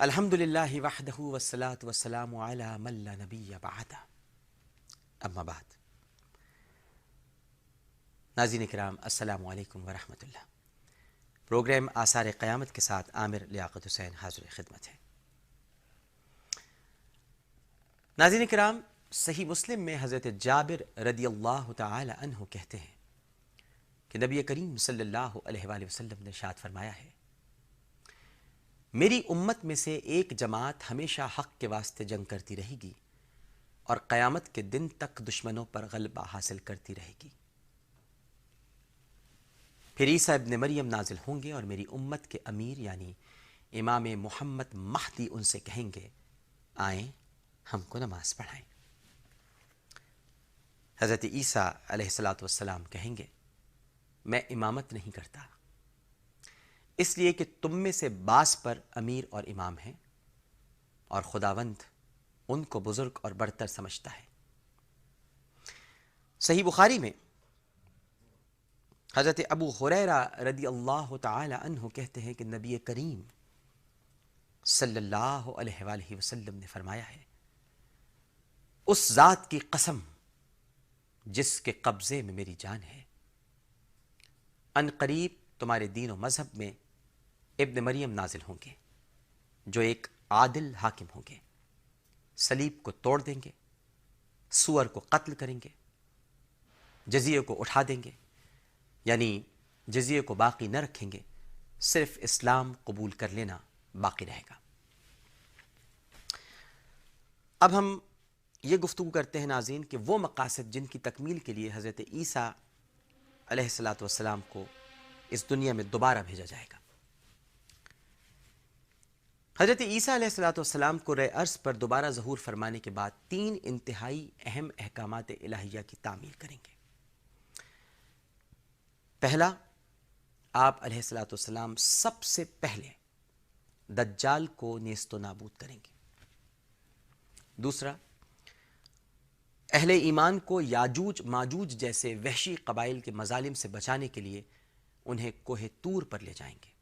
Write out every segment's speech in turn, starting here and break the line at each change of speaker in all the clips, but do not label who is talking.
الحمدللہ وحدہ والصلاة والسلام علی من لا نبی بعدہ، اما بعد۔ ناظرین کرام، السلام علیکم ورحمۃ اللہ۔ پروگرام آثار قیامت کے ساتھ عامر لیاقت حسین حاضر خدمت ہے۔ ناظرین کرام، صحیح مسلم میں حضرت جابر رضی اللہ تعالی عنہ کہتے ہیں کہ نبی کریم صلی اللہ علیہ وآلہ وسلم نے ارشاد فرمایا ہے، میری امت میں سے ایک جماعت ہمیشہ حق کے واسطے جنگ کرتی رہے گی اور قیامت کے دن تک دشمنوں پر غلبہ حاصل کرتی رہے گی۔ پھر عیسیٰ ابن مریم نازل ہوں گے اور میری امت کے امیر یعنی امام محمد مہدی ان سے کہیں گے، آئیں ہم کو نماز پڑھائیں۔ حضرت عیسیٰ علیہ السلام کہیں گے، میں امامت نہیں کرتا، اس لیے کہ تم میں سے بعض پر امیر اور امام ہیں اور خداوند ان کو بزرگ اور برتر سمجھتا ہے۔ صحیح بخاری میں حضرت ابو ہریرہ رضی اللہ تعالی عنہ کہتے ہیں کہ نبی کریم صلی اللہ علیہ وآلہ وسلم نے فرمایا ہے، اس ذات کی قسم جس کے قبضے میں میری جان ہے، ان قریب تمہارے دین و مذہب میں ابن مریم نازل ہوں گے جو ایک عادل حاکم ہوں گے، صلیب کو توڑ دیں گے، سور کو قتل کریں گے، جزیے کو اٹھا دیں گے، یعنی جزیے کو باقی نہ رکھیں گے، صرف اسلام قبول کر لینا باقی رہے گا۔ اب ہم یہ گفتگو کرتے ہیں ناظرین کہ وہ مقاصد جن کی تکمیل کے لیے حضرت عیسیٰ علیہ السلام کو اس دنیا میں دوبارہ بھیجا جائے گا۔ حضرت عیسیٰ علیہ السلام کو رے ارض پر دوبارہ ظہور فرمانے کے بعد تین انتہائی اہم احکامات الہیہ کی تعمیل کریں گے۔ پہلا، آپ علیہ السلام سب سے پہلے دجال کو نیست و نابود کریں گے۔ دوسرا، اہل ایمان کو یاجوج ماجوج جیسے وحشی قبائل کے مظالم سے بچانے کے لیے انہیں کوہ طور پر لے جائیں گے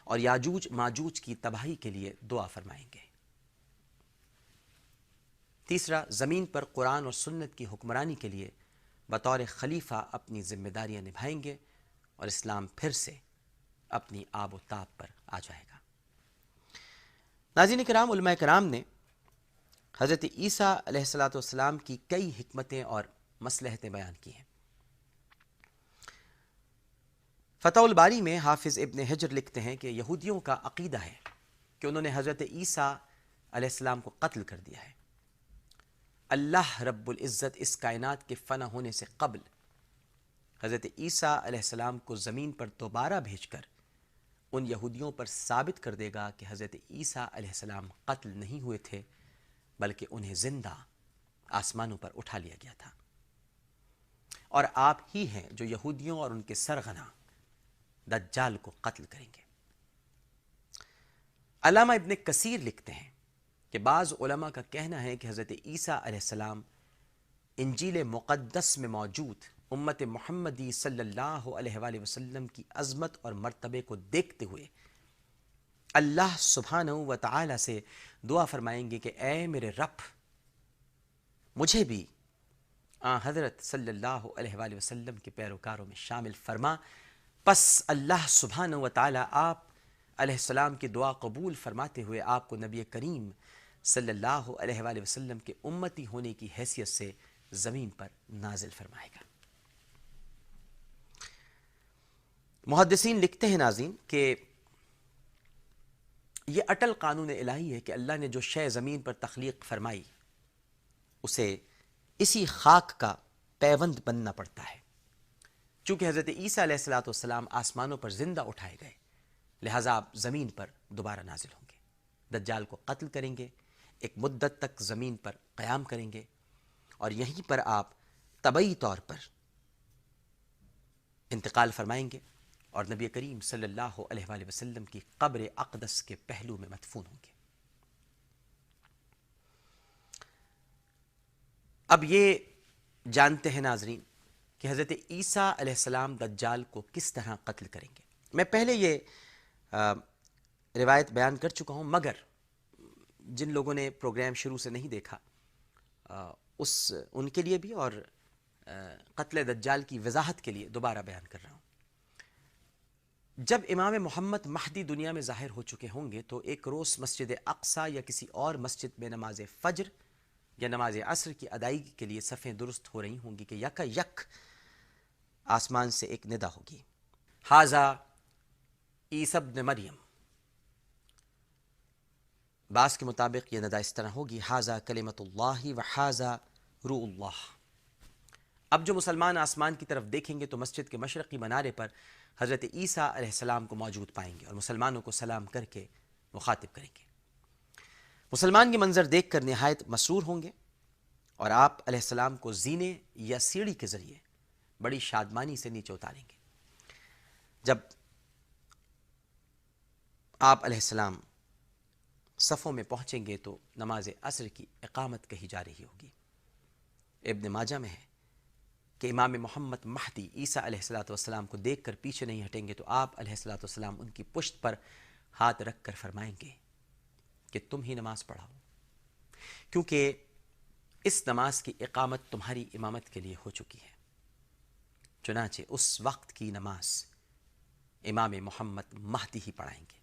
اور یاجوج ماجوج کی تباہی کے لیے دعا فرمائیں گے۔ تیسرا، زمین پر قرآن اور سنت کی حکمرانی کے لیے بطور خلیفہ اپنی ذمہ داریاں نبھائیں گے اور اسلام پھر سے اپنی آب و تاب پر آ جائے گا۔ ناظرین کرام، علماء کرام نے حضرت عیسیٰ علیہ السلام کی کئی حکمتیں اور مصلحتیں بیان کی ہیں۔ فتح الباری میں حافظ ابن حجر لکھتے ہیں کہ یہودیوں کا عقیدہ ہے کہ انہوں نے حضرت عیسیٰ علیہ السلام کو قتل کر دیا ہے۔ اللہ رب العزت اس کائنات کے فنا ہونے سے قبل حضرت عیسیٰ علیہ السلام کو زمین پر دوبارہ بھیج کر ان یہودیوں پر ثابت کر دے گا کہ حضرت عیسیٰ علیہ السلام قتل نہیں ہوئے تھے بلکہ انہیں زندہ آسمانوں پر اٹھا لیا گیا تھا، اور آپ ہی ہیں جو یہودیوں اور ان کے سرغنہ دجال کو قتل کریں گے۔ علامہ ابن کثیر لکھتے ہیں کہ بعض علماء کا کہنا ہے کہ حضرت عیسیٰ علیہ السلام انجیل مقدس میں موجود امت محمدی صلی اللہ علیہ وآلہ وسلم کی عظمت اور مرتبے کو دیکھتے ہوئے اللہ سبحانہ و تعالی سے دعا فرمائیں گے کہ اے میرے رب، مجھے بھی حضرت صلی اللہ علیہ وآلہ وسلم کے پیروکاروں میں شامل فرما۔ پس اللہ سبحانہ و تعالی آپ علیہ السلام کی دعا قبول فرماتے ہوئے آپ کو نبی کریم صلی اللہ علیہ وآلہ وسلم کے امتی ہونے کی حیثیت سے زمین پر نازل فرمائے گا۔ محدثین لکھتے ہیں ناظرین کہ یہ اٹل قانون الہی ہے کہ اللہ نے جو شے زمین پر تخلیق فرمائی اسے اسی خاک کا پیوند بننا پڑتا ہے۔ چونکہ حضرت عیسیٰ علیہ السلام آسمانوں پر زندہ اٹھائے گئے، لہٰذا آپ زمین پر دوبارہ نازل ہوں گے، دجال کو قتل کریں گے، ایک مدت تک زمین پر قیام کریں گے، اور یہیں پر آپ طبعی طور پر انتقال فرمائیں گے اور نبی کریم صلی اللہ علیہ وآلہ وسلم کی قبر اقدس کے پہلو میں مدفون ہوں گے۔ اب یہ جانتے ہیں ناظرین کہ حضرت عیسیٰ علیہ السلام دجال کو کس طرح قتل کریں گے۔ میں پہلے یہ روایت بیان کر چکا ہوں، مگر جن لوگوں نے پروگرام شروع سے نہیں دیکھا ان کے لیے بھی اور قتل دجال کی وضاحت کے لیے دوبارہ بیان کر رہا ہوں. جب امام محمد مہدی دنیا میں ظاہر ہو چکے ہوں گے تو ایک روز مسجد اقصی یا کسی اور مسجد میں نماز فجر یا نماز عصر کی ادائیگی کے لیے صفیں درست ہو رہی ہوں گی کہ یک یک آسمان سے ایک ندا ہوگی، ھذا عیسی ابن مریم. بعض کے مطابق یہ ندا اس طرح ہوگی، ھذا کلمۃ اللہ و ھذا روح اللہ. اب جو مسلمان آسمان کی طرف دیکھیں گے تو مسجد کے مشرقی منارے پر حضرت عیسیٰ علیہ السلام کو موجود پائیں گے اور مسلمانوں کو سلام کر کے مخاطب کریں گے. مسلمان یہ منظر دیکھ کر نہایت مسرور ہوں گے اور آپ علیہ السلام کو زینے یا سیڑھی کے ذریعے بڑی شادمانی سے نیچے اتاریں گے. جب آپ علیہ السلام صفوں میں پہنچیں گے تو نماز عصر کی اقامت کہی جا رہی ہوگی. ابن ماجہ میں ہے کہ امام محمد مہدی عیسیٰ علیہ السلام کو دیکھ کر پیچھے نہیں ہٹیں گے تو آپ علیہ السلام ان کی پشت پر ہاتھ رکھ کر فرمائیں گے کہ تم ہی نماز پڑھاؤ، کیونکہ اس نماز کی اقامت تمہاری امامت کے لیے ہو چکی ہے. چنانچہ اس وقت کی نماز امام محمد مہدی ہی پڑھائیں گے.